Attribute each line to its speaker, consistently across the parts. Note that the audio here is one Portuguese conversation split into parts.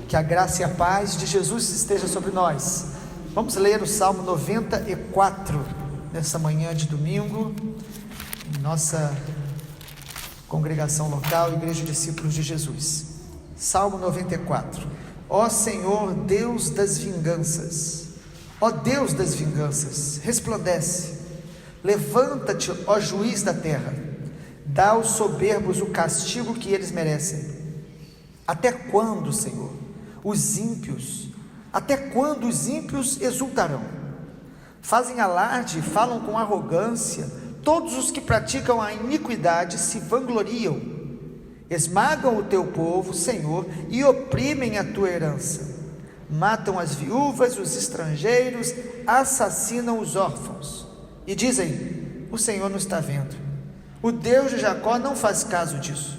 Speaker 1: Que a graça e a paz de Jesus esteja sobre nós. Vamos ler o Salmo 94 nessa manhã de domingo, em nossa congregação local, Igreja Discípulos de Jesus. Salmo 94. Ó Senhor, Deus das vinganças, ó Deus das vinganças, resplandece, levanta-te, ó juiz da terra, dá aos soberbos o castigo que eles merecem. Até quando, Senhor, até quando os ímpios exultarão? Fazem alarde, falam com arrogância, todos os que praticam a iniquidade se vangloriam, esmagam o teu povo, Senhor, e oprimem a tua herança, matam as viúvas, os estrangeiros, assassinam os órfãos, e dizem: o Senhor não está vendo, o Deus de Jacó não faz caso disso.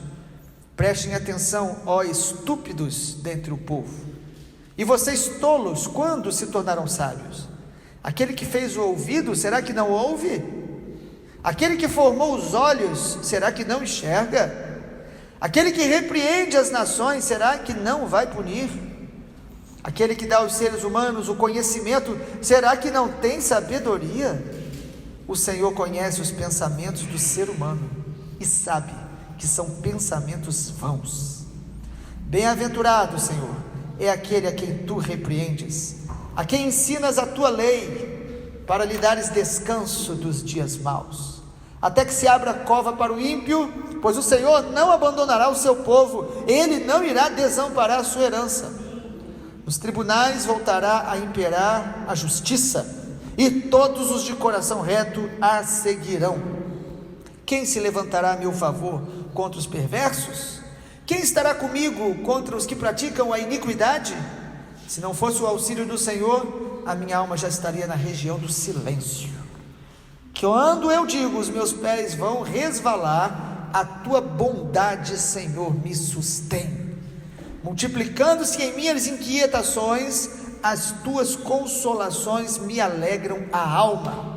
Speaker 1: Prestem atenção, ó estúpidos dentre o povo, e vocês tolos, quando se tornarão sábios? Aquele que fez o ouvido, será que não ouve? Aquele que formou os olhos, será que não enxerga? Aquele que repreende as nações, será que não vai punir? Aquele que dá aos seres humanos o conhecimento, será que não tem sabedoria? O Senhor conhece os pensamentos do ser humano e sabe que são pensamentos vãos. Bem-aventurado, Senhor, é aquele a quem tu repreendes, a quem ensinas a tua lei, para lhe dares descanso dos dias maus, até que se abra a cova para o ímpio, pois o Senhor não abandonará o seu povo, ele não irá desamparar a sua herança. Nos tribunais voltará a imperar a justiça, e todos os de coração reto a seguirão. Quem se levantará a meu favor contra os perversos? Quem estará comigo contra os que praticam a iniquidade? Se não fosse o auxílio do Senhor, a minha alma já estaria na região do silêncio. Quando eu digo, os meus pés vão resvalar, a tua bondade, Senhor, me sustém. Multiplicando-se em minhas inquietações, as tuas consolações me alegram a alma.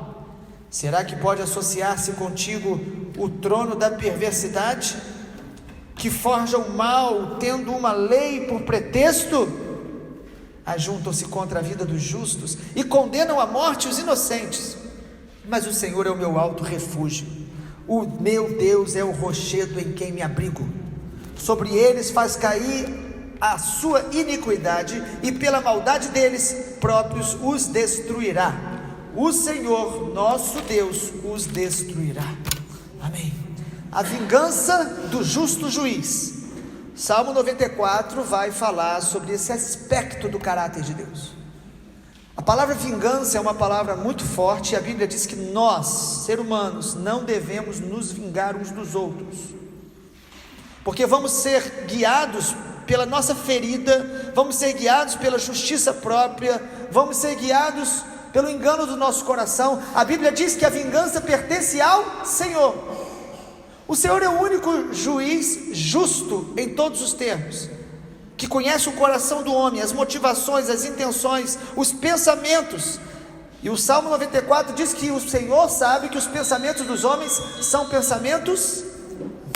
Speaker 1: Será que pode associar-se contigo o trono da perversidade, que forja o mal, tendo uma lei por pretexto? Ajuntam-se contra a vida dos justos e condenam à morte os inocentes. Mas o Senhor é o meu alto refúgio, o meu Deus é o rochedo em quem me abrigo. Sobre eles faz cair a sua iniquidade, e pela maldade deles próprios os destruirá. O Senhor nosso Deus os destruirá. Amém. A vingança do justo juiz. Salmo 94 vai falar sobre esse aspecto do caráter de Deus. A palavra vingança é uma palavra muito forte, e a Bíblia diz que nós, seres humanos, não devemos nos vingar uns dos outros, porque vamos ser guiados pela nossa ferida, vamos ser guiados pela justiça própria, vamos ser guiados pelo engano do nosso coração. A Bíblia diz que a vingança pertence ao Senhor. O Senhor é o único juiz justo em todos os termos, que conhece o coração do homem, as motivações, as intenções, os pensamentos. E o Salmo 94 diz que o Senhor sabe que os pensamentos dos homens são pensamentos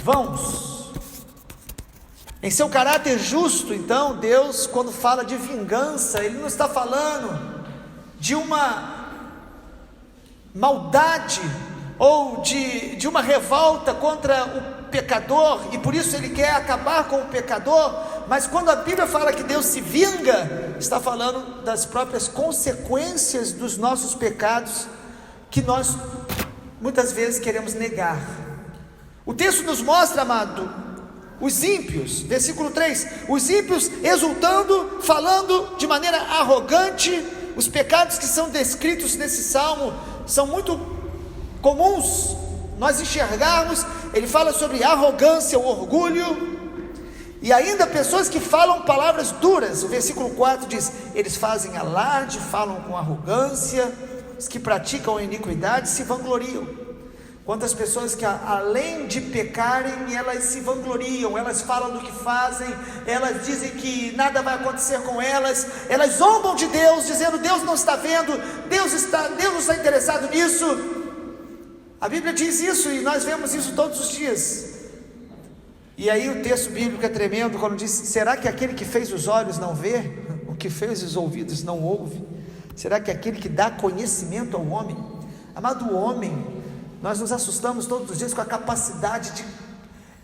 Speaker 1: vãos. Em seu caráter justo, então, Deus, quando fala de vingança, Ele não está falando de uma maldade ou de uma revolta contra o pecador, e por isso Ele quer acabar com o pecador. Mas quando a Bíblia fala que Deus se vinga, está falando das próprias consequências dos nossos pecados, que nós muitas vezes queremos negar. O texto nos mostra, amado, os ímpios, versículo 3, os ímpios exultando, falando de maneira arrogante. Os pecados que são descritos nesse salmo são muito comuns nós enxergarmos. Ele fala sobre arrogância, o orgulho, e ainda pessoas que falam palavras duras. O versículo 4 diz: eles fazem alarde, falam com arrogância, os que praticam a iniquidade se vangloriam. Quantas pessoas que além de pecarem, elas se vangloriam, elas falam do que fazem, elas dizem que nada vai acontecer com elas, elas zombam de Deus, dizendo: Deus não está vendo, Deus não está interessado nisso. A Bíblia diz isso, e nós vemos isso todos os dias. E aí o texto bíblico é tremendo quando diz: será que aquele que fez os olhos não vê? O que fez os ouvidos não ouve? Será que aquele que dá conhecimento ao homem? Amado, o homem, nós nos assustamos todos os dias com a capacidade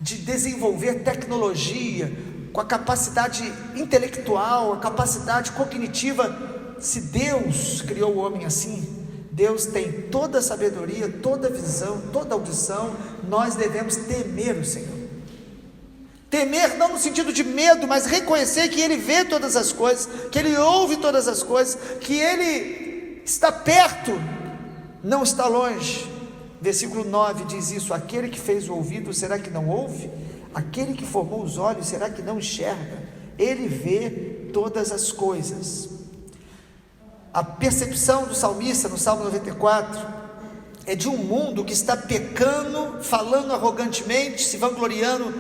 Speaker 1: de desenvolver tecnologia, com a capacidade intelectual, a capacidade cognitiva. Se Deus criou o homem assim, Deus tem toda a sabedoria, toda a visão, toda a audição. Nós devemos temer o Senhor. Temer não no sentido de medo, mas reconhecer que Ele vê todas as coisas, que Ele ouve todas as coisas, que Ele está perto, não está longe. Versículo 9 diz isso: aquele que fez o ouvido, será que não ouve? Aquele que formou os olhos, será que não enxerga? Ele vê todas as coisas. A percepção do salmista no Salmo 94 é de um mundo que está pecando, falando arrogantemente, se vangloriando,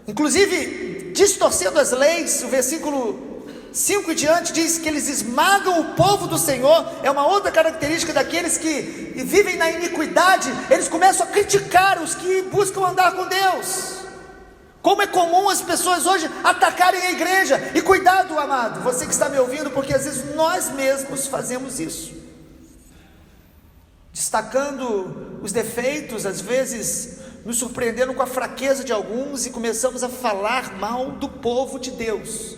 Speaker 1: inclusive distorcendo as leis. O versículo 5 e diante diz que eles esmagam o povo do Senhor. É uma outra característica daqueles que vivem na iniquidade. Eles começam a criticar os que buscam andar com Deus. Como é comum as pessoas hoje atacarem a igreja. E cuidado, amado, você que está me ouvindo, porque às vezes nós mesmos fazemos isso, destacando os defeitos, às vezes nos surpreendendo com a fraqueza de alguns, e começamos a falar mal do povo de Deus,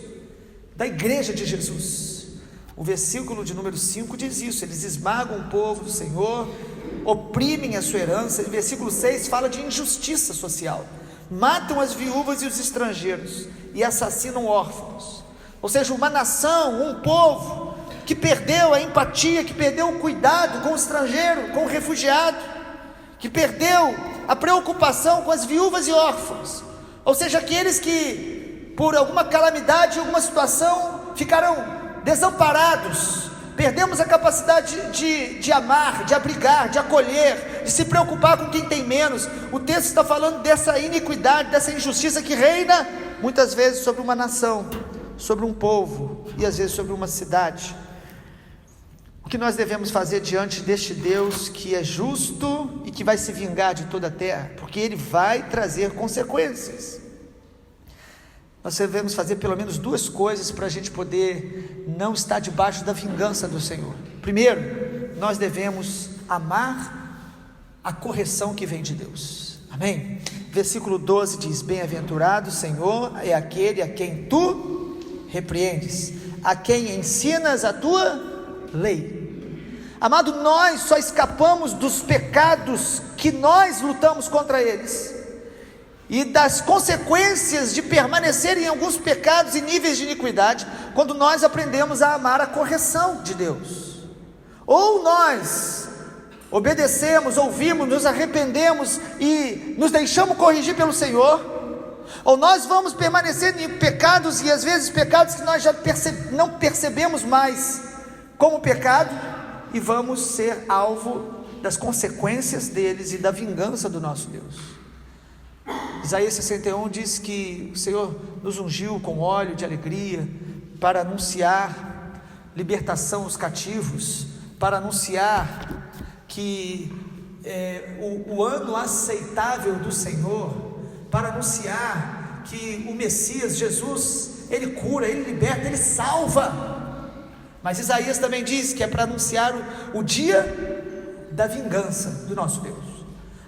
Speaker 1: da igreja de Jesus. O versículo de número 5 diz isso: eles esmagam o povo do Senhor, oprimem a sua herança. E versículo 6 fala de injustiça social: matam as viúvas e os estrangeiros, e assassinam órfãos. Ou seja, uma nação, um povo que perdeu a empatia, que perdeu o cuidado com o estrangeiro, com o refugiado, que perdeu a preocupação com as viúvas e órfãos. Ou seja, aqueles que por alguma calamidade, alguma situação, ficaram desamparados. Perdemos a capacidade de amar, de abrigar, de acolher, de se preocupar com quem tem menos. O texto está falando dessa iniquidade, dessa injustiça que reina muitas vezes sobre uma nação, sobre um povo, e às vezes sobre uma cidade. O que nós devemos fazer diante deste Deus que é justo e que vai se vingar de toda a terra? Porque Ele vai trazer consequências. Nós devemos fazer pelo menos duas coisas para a gente poder não estar debaixo da vingança do Senhor. Primeiro, nós devemos amar a correção que vem de Deus. Amém? Versículo 12 diz: bem-aventurado Senhor é aquele a quem tu repreendes, a quem ensinas a tua lei. Amado, nós só escapamos dos pecados que nós lutamos contra eles, e das consequências de permanecer em alguns pecados e níveis de iniquidade, quando nós aprendemos a amar a correção de Deus. Ou nós obedecemos, ouvimos, nos arrependemos e nos deixamos corrigir pelo Senhor, ou nós vamos permanecer em pecados, e às vezes pecados que nós já não percebemos mais como pecado, e vamos ser alvo das consequências deles e da vingança do nosso Deus. Isaías 61 diz que o Senhor nos ungiu com óleo de alegria para anunciar libertação aos cativos, para anunciar que o ano aceitável do Senhor, para anunciar que o Messias, Jesus, Ele cura, Ele liberta, Ele salva. Mas Isaías também diz que é para anunciar o dia da vingança do nosso Deus.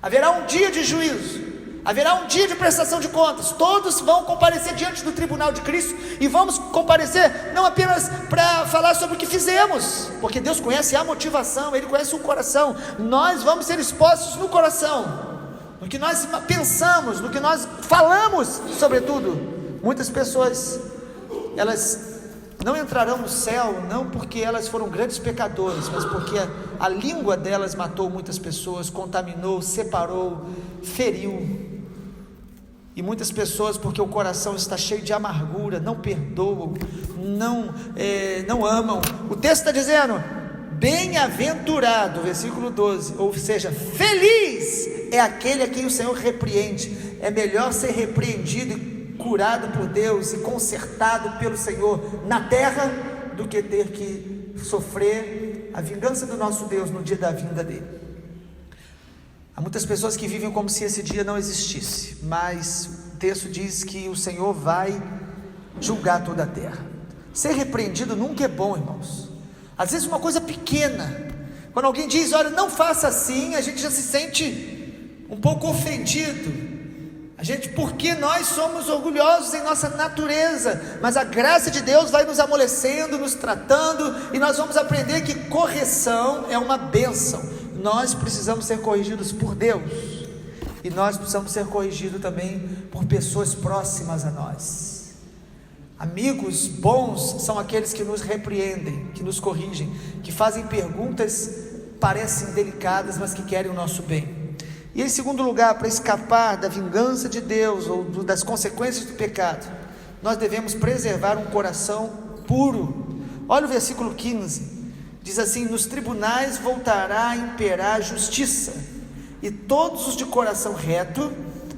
Speaker 1: Haverá um dia de juízo, haverá um dia de prestação de contas. Todos vão comparecer diante do tribunal de Cristo, e vamos comparecer não apenas para falar sobre o que fizemos, porque Deus conhece a motivação, Ele conhece o coração. Nós vamos ser expostos no coração, no que nós pensamos, no que nós falamos, sobretudo. Muitas pessoas, elas não entrarão no céu, não porque elas foram grandes pecadores, mas porque a língua delas matou muitas pessoas, contaminou, separou, feriu. E muitas pessoas, porque o coração está cheio de amargura, não perdoam, não amam. O texto está dizendo: bem-aventurado, versículo 12, ou seja, feliz é aquele a quem o Senhor repreende. É melhor ser repreendido e curado por Deus e consertado pelo Senhor na terra, do que ter que sofrer a vingança do nosso Deus no dia da vinda dele. Há muitas pessoas que vivem como se esse dia não existisse, mas texto diz que o Senhor vai julgar toda a terra. Ser repreendido nunca é bom, irmãos. Às vezes uma coisa pequena, quando alguém diz, olha, não faça assim, a gente já se sente um pouco ofendido. Porque nós somos orgulhosos em nossa natureza, mas a graça de Deus vai nos amolecendo, nos tratando, e nós vamos aprender que correção é uma bênção. Nós precisamos ser corrigidos por Deus, e nós precisamos ser corrigidos também por pessoas próximas a nós. Amigos bons são aqueles que nos repreendem, que nos corrigem, que fazem perguntas parecem delicadas, mas que querem o nosso bem. E em segundo lugar, para escapar da vingança de Deus ou das consequências do pecado, nós devemos preservar um coração puro. Olha o versículo 15, diz assim: nos tribunais voltará a imperar a justiça, e todos os de coração reto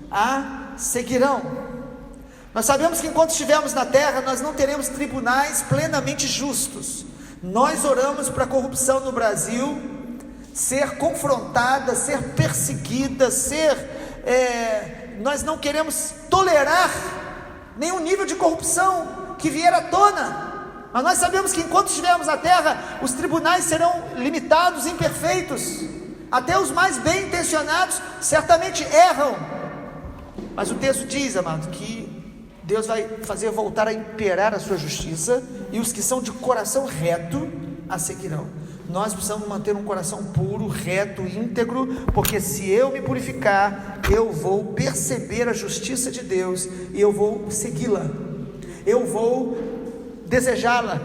Speaker 1: a seguirão. Nós sabemos que enquanto estivermos na terra, nós não teremos tribunais plenamente justos. Nós oramos para a corrupção no Brasil ser confrontada, ser perseguida, nós não queremos tolerar nenhum nível de corrupção que vier à tona, mas nós sabemos que enquanto estivermos na terra, os tribunais serão limitados, imperfeitos, até os mais bem intencionados certamente erram, mas o texto diz, amado, que Deus vai fazer voltar a imperar a sua justiça, e os que são de coração reto a seguirão. Nós precisamos manter um coração puro, reto, íntegro, porque se eu me purificar, eu vou perceber a justiça de Deus, e eu vou segui-la, eu vou desejá-la,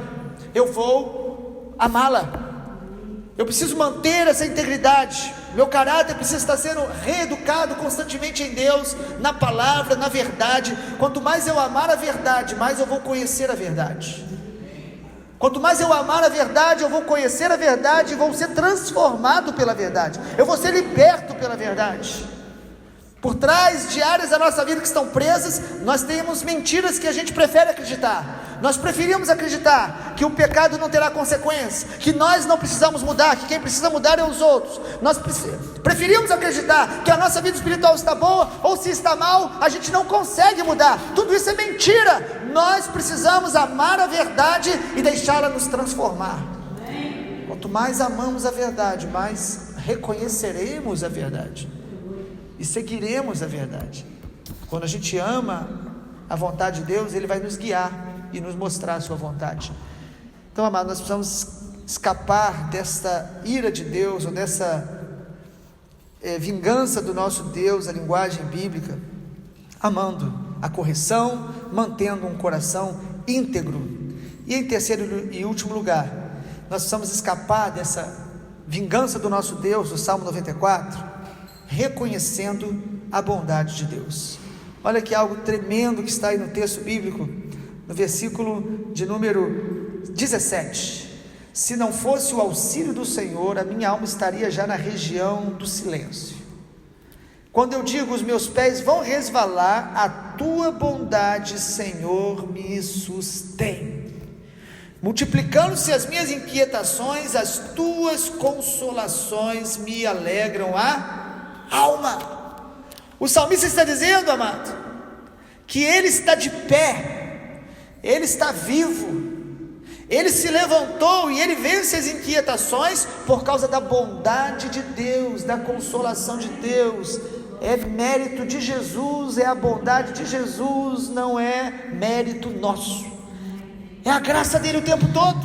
Speaker 1: eu vou amá-la. Eu preciso manter essa integridade, meu caráter precisa estar sendo reeducado constantemente em Deus, na palavra, na verdade. Quanto mais eu amar a verdade, mais eu vou conhecer a verdade. Quanto mais eu amar a verdade, eu vou conhecer a verdade e vou ser transformado pela verdade, eu vou ser liberto pela verdade. Por trás de áreas da nossa vida que estão presas, nós temos mentiras que a gente prefere acreditar. Nós preferimos acreditar que o pecado não terá consequência, que nós não precisamos mudar, que quem precisa mudar é os outros. Nós preferimos acreditar que a nossa vida espiritual está boa, ou se está mal, a gente não consegue mudar. Tudo isso é mentira. Nós precisamos amar a verdade e deixá-la nos transformar. Quanto mais amamos a verdade, mais reconheceremos a verdade e seguiremos a verdade. Quando a gente ama a vontade de Deus, Ele vai nos guiar e nos mostrar a sua vontade. Então, amado, nós precisamos escapar desta ira de Deus, ou dessa vingança do nosso Deus, a linguagem bíblica, amando a correção, mantendo um coração íntegro. E em terceiro e último lugar, nós precisamos escapar dessa vingança do nosso Deus, o Salmo 94, reconhecendo a bondade de Deus. Olha que algo tremendo que está aí no texto bíblico, no versículo de número 17: se não fosse o auxílio do Senhor, a minha alma estaria já na região do silêncio. Quando eu digo, os meus pés vão resvalar, a tua bondade, Senhor, me sustém. Multiplicando-se as minhas inquietações, as tuas consolações me alegram a alma. O salmista está dizendo, amado, que ele está de pé, ele está vivo, ele se levantou e ele vence as inquietações por causa da bondade de Deus, da consolação de Deus. É mérito de Jesus, é a bondade de Jesus, não é mérito nosso, é a graça dele o tempo todo.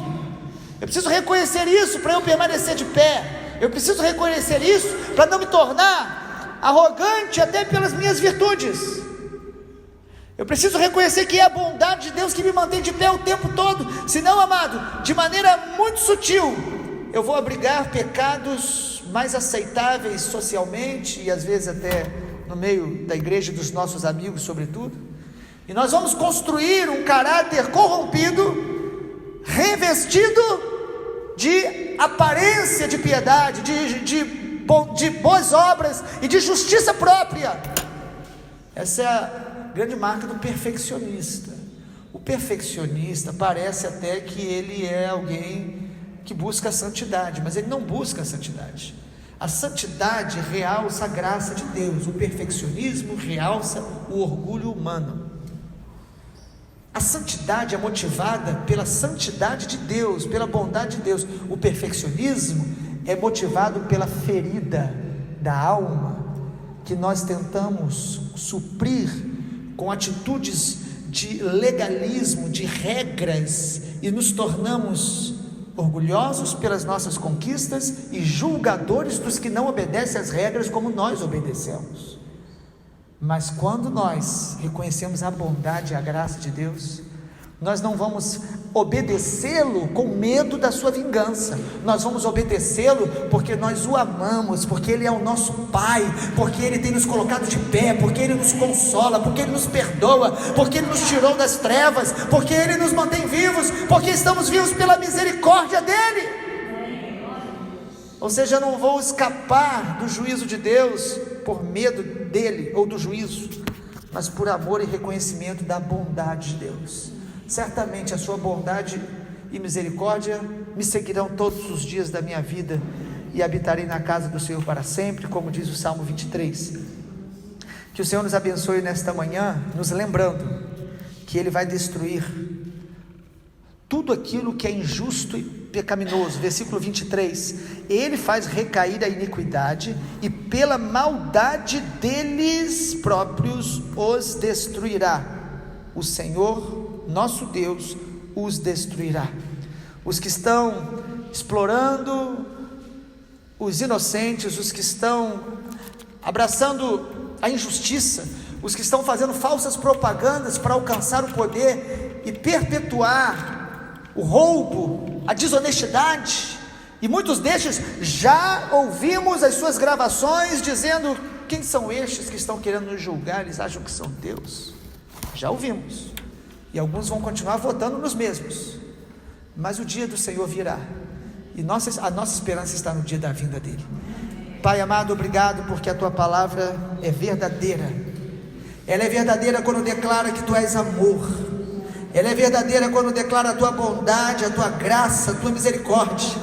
Speaker 1: Eu preciso reconhecer isso para eu permanecer de pé, eu preciso reconhecer isso para não me tornar arrogante até pelas minhas virtudes. Eu preciso reconhecer que é a bondade de Deus que me mantém de pé o tempo todo, senão, amado, de maneira muito sutil, eu vou abrigar pecados mais aceitáveis socialmente, e às vezes até no meio da igreja dos nossos amigos sobretudo, e nós vamos construir um caráter corrompido, revestido de aparência de piedade, de boas obras e de justiça própria. Essa é a grande marca do perfeccionista. O perfeccionista parece até que ele é alguém que busca a santidade, mas ele não busca a santidade. A santidade realça a graça de Deus, o perfeccionismo realça o orgulho humano. A santidade é motivada pela santidade de Deus, pela bondade de Deus. O perfeccionismo é motivado pela ferida da alma, que nós tentamos suprir com atitudes de legalismo, de regras, e nos tornamos orgulhosos pelas nossas conquistas e julgadores dos que não obedecem às regras como nós obedecemos. Mas quando nós reconhecemos a bondade e a graça de Deus, nós não vamos obedecê-lo com medo da sua vingança, nós vamos obedecê-lo porque nós o amamos, porque ele é o nosso Pai, porque ele tem nos colocado de pé, porque ele nos consola, porque ele nos perdoa, porque ele nos tirou das trevas, porque ele nos mantém vivos, porque estamos vivos pela misericórdia dele. Ou seja, eu não vou escapar do juízo de Deus por medo dele ou do juízo, mas por amor e reconhecimento da bondade de Deus. Certamente a sua bondade e misericórdia me seguirão todos os dias da minha vida, e habitarei na casa do Senhor para sempre, como diz o Salmo 23. Que o Senhor nos abençoe nesta manhã, nos lembrando que Ele vai destruir tudo aquilo que é injusto e pecaminoso. Versículo 23, Ele faz recair a iniquidade, e pela maldade deles próprios os destruirá. O Senhor, nosso Deus, os destruirá. Os que estão explorando os inocentes, os que estão abraçando a injustiça, os que estão fazendo falsas propagandas para alcançar o poder e perpetuar o roubo, a desonestidade, e muitos destes já ouvimos as suas gravações dizendo: quem são estes que estão querendo nos julgar? Eles acham que são Deus. Já ouvimos, e alguns vão continuar votando nos mesmos, mas o dia do Senhor virá, e a nossa esperança está no dia da vinda dele. Pai amado, obrigado porque a tua palavra é verdadeira. Ela é verdadeira quando declara que tu és amor, ela é verdadeira quando declara a tua bondade, a tua graça, a tua misericórdia.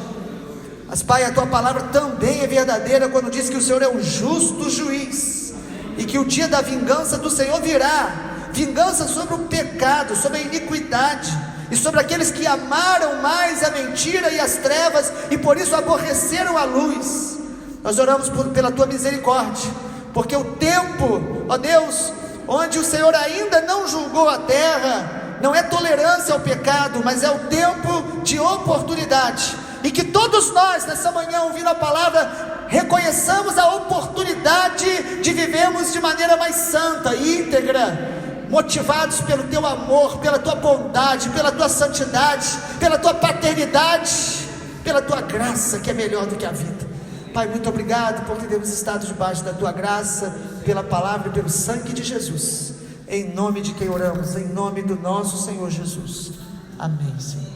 Speaker 1: Mas Pai, a tua palavra também é verdadeira quando diz que o Senhor é um justo juiz, e que o dia da vingança do Senhor virá, vingança sobre o pecado, sobre a iniquidade, e sobre aqueles que amaram mais a mentira e as trevas, e por isso aborreceram a luz. Nós oramos pela tua misericórdia, porque o tempo, ó Deus, onde o Senhor ainda não julgou a terra, não é tolerância ao pecado, mas é o tempo de oportunidade, e que todos nós nessa manhã, ouvindo a palavra, reconheçamos a oportunidade de vivermos de maneira mais santa, íntegra, motivados pelo teu amor, pela tua bondade, pela tua santidade, pela tua paternidade, pela tua graça, que é melhor do que a vida. Pai, muito obrigado porque temos estado debaixo da tua graça, pela palavra e pelo sangue de Jesus. Em nome de quem oramos, em nome do nosso Senhor Jesus. Amém, Senhor.